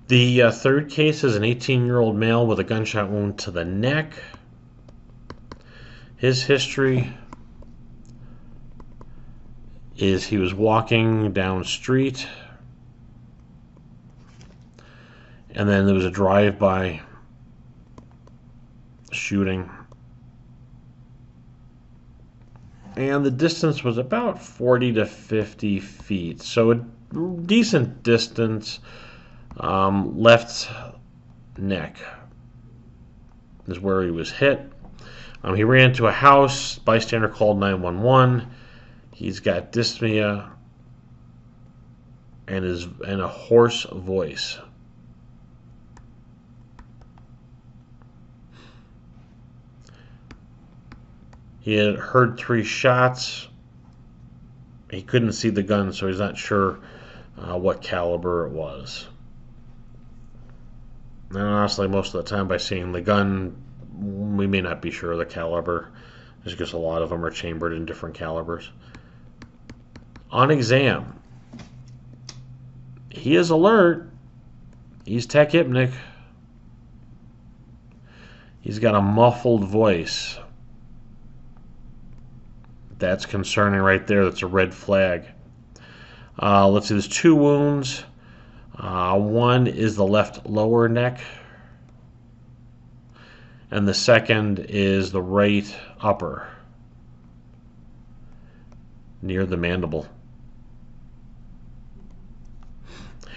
The third case is an 18-year-old male with a gunshot wound to the neck. His history is he was walking down the street, and then there was a drive-by shooting. And the distance was about 40 to 50 feet, so a decent distance. Left neck is where he was hit. He ran into a house. Bystander called 911. He's got dyspnea and a hoarse voice. He had heard 3 shots. He couldn't see the gun, so he's not sure what caliber it was. And honestly, most of the time by seeing the gun, we may not be sure of the caliber, just because a lot of them are chambered in different calibers. On exam, he is alert. He's tachypnic. He's got a muffled voice. That's concerning right there. That's a red flag. Let's see, there's 2 wounds. One is the left lower neck, and the second is the right upper, near the mandible.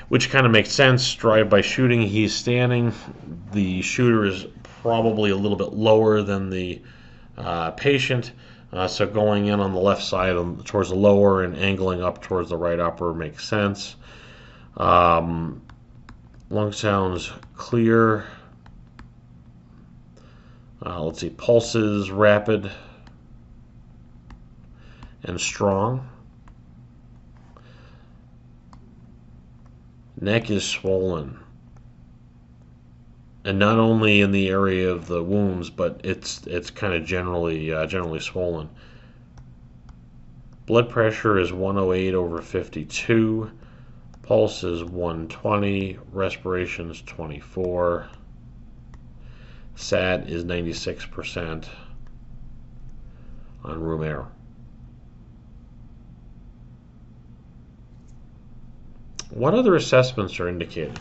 Which kind of makes sense. Drive-by shooting, he's standing. The shooter is probably a little bit lower than the patient. So going in on the left side towards the lower and angling up towards the right upper makes sense. Lung sounds clear. Let's see, pulses rapid and strong. Neck is swollen, and not only in the area of the wounds, but it's kind of generally swollen. Blood pressure is 108/52. Pulse is 120. Respiration is 24. SAT is 96% on room air. What other assessments are indicated?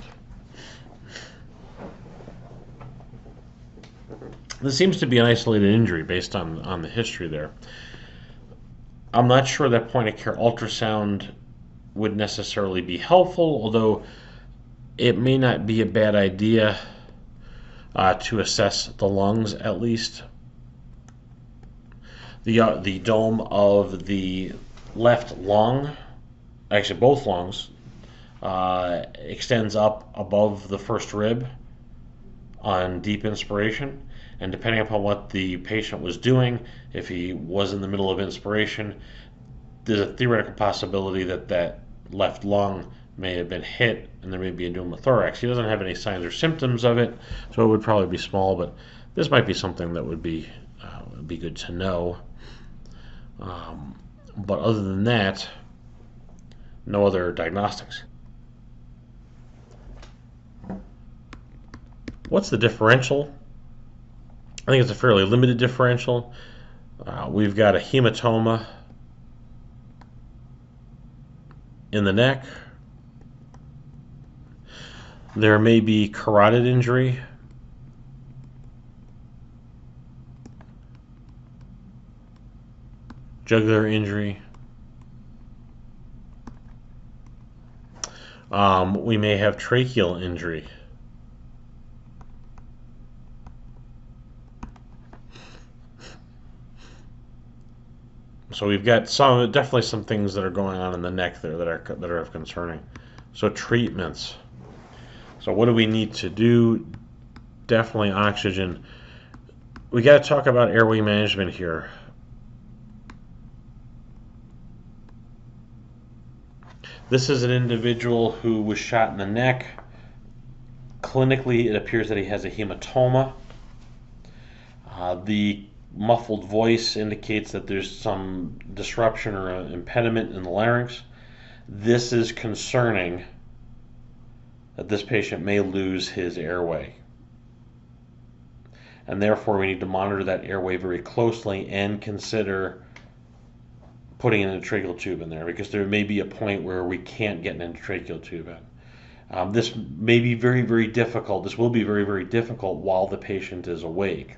This seems to be an isolated injury based on the history there. I'm not sure that point of care ultrasound would necessarily be helpful, although it may not be a bad idea to assess the lungs at least. The dome of the left lung, actually both lungs, extends up above the first rib on deep inspiration, and depending upon what the patient was doing, if he was in the middle of inspiration, there's a theoretical possibility that that left lung may have been hit and there may be a pneumothorax. He doesn't have any signs or symptoms of it, so it would probably be small, but this might be something that would be good to know. But other than that, no other diagnostics. What's the differential? I think it's a fairly limited differential. We've got a hematoma in the neck. There may be carotid injury. Jugular injury. We may have tracheal injury. So we've got definitely some things that are going on in the neck there that are concerning. So treatments. So what do we need to do? Definitely oxygen. We got to talk about airway management here. This is an individual who was shot in the neck. Clinically, it appears that he has a hematoma. The muffled voice indicates that there's some disruption or an impediment in the larynx. This is concerning that this patient may lose his airway. And therefore, we need to monitor that airway very closely and consider putting an endotracheal tube in there, because there may be a point where we can't get an endotracheal tube in. This may be very, very difficult. This will be very, very difficult while the patient is awake.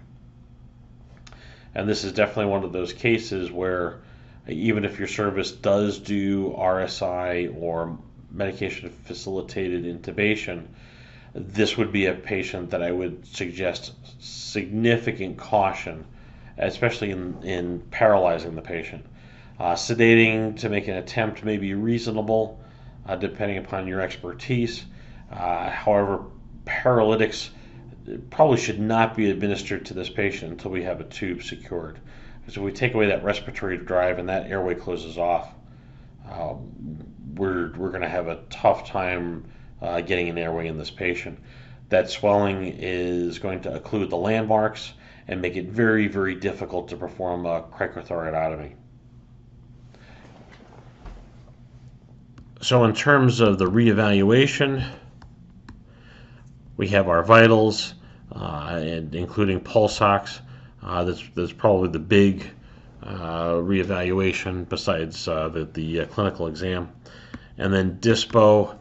And this is definitely one of those cases where even if your service does do RSI or medication-facilitated intubation, this would be a patient that I would suggest significant caution, especially in paralyzing the patient. Sedating to make an attempt may be reasonable, depending upon your expertise. However, paralytics probably should not be administered to this patient until we have a tube secured. Because if we take away that respiratory drive and that airway closes off, we're going to have a tough time getting an airway in this patient. That swelling is going to occlude the landmarks and make it very, very difficult to perform a cricothyroidotomy. So in terms of the reevaluation, we have our vitals, including pulse ox. That's probably the big reevaluation besides the clinical exam. And then dyspo,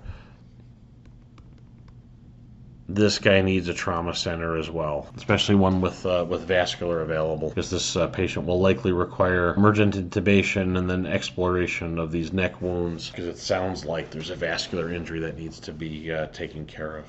this guy needs a trauma center as well, especially one with vascular available, because this patient will likely require emergent intubation and then exploration of these neck wounds, because it sounds like there's a vascular injury that needs to be taken care of.